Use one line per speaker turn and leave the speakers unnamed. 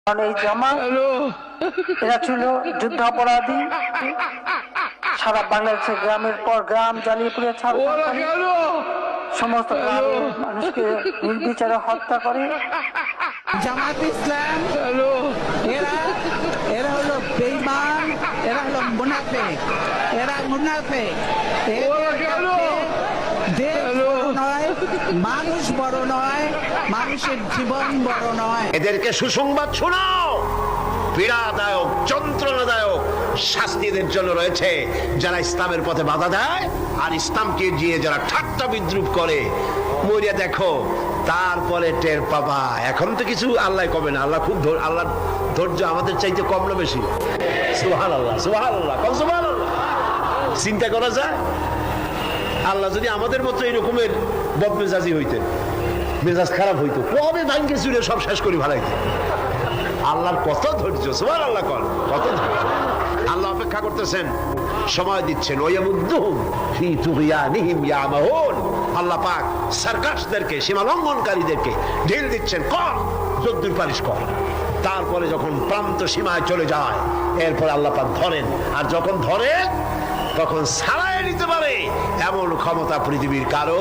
কারণ এই জামাত এরা ছিল যুদ্ধাপরাধী, সারা বাংলাদেশের গ্রামের পর গ্রাম জ্বালিয়ে পুড়ে সমস্ত গ্রামের মানুষকে নির্বিচারে হত্যা করে।
জামাত ইসলাম এরা হলো বেঈমান, এরা হলো মুনাফিক, দেশ বড় নয়, মানুষ বড় নয়, মানুষের জীবন বড় নয়।
এদেরকে সুসংবাদ শোনাও, পীড়াদায়ক যন্ত্রণাদায়ক শাস্তি এদের জন্য রয়েছে যারা ইসলামের পথে বাধা দেয় আর ইসলামকে গিয়ে যারা ঠাট্টা বিদ্রুপ করে। মরিয়া দেখো, তারপরে টের পাবা। এখন তো কিছু আল্লাহ কবে না, আল্লাহ খুব আল্লাহ ধৈর্য আমাদের চাইতে কম না বেশি? সুবহানাল্লাহ, সুবহানাল্লাহ, সুবহানাল্লাহ। চিন্তা করা যায়, আল্লাহ যদি আমাদের মতো এরকমের বদমেজাজি হইতেন, মেজাজ খারাপ হইতো, কবে ভাঙ্গে চুরে সব শেষ করে ভালাইতেন। আল্লাহর কত ধৈর্য, সুবহানাল্লাহ, কত ধৈর্য। আল্লাহ অপেক্ষা করতেছেন, সময় দিচ্ছেন। ওয়ায়ামুদ্দুহুম ফি তুগয়ানিহিম ইয়ামাহুন। আল্লাহ পাক সার্কাসদেরকে, সীমা লঙ্ঘনকারীদেরকে ঢিল দিচ্ছেন, কর যদ্দুর পারিস কর। তারপরে যখন প্রান্ত সীমায় চলে যায়, এরপর আল্লাহ পাক ধরেন, আর যখন ধরে তখন ছাড়াই নিতে পারে এমন ক্ষমতা পৃথিবীর কারো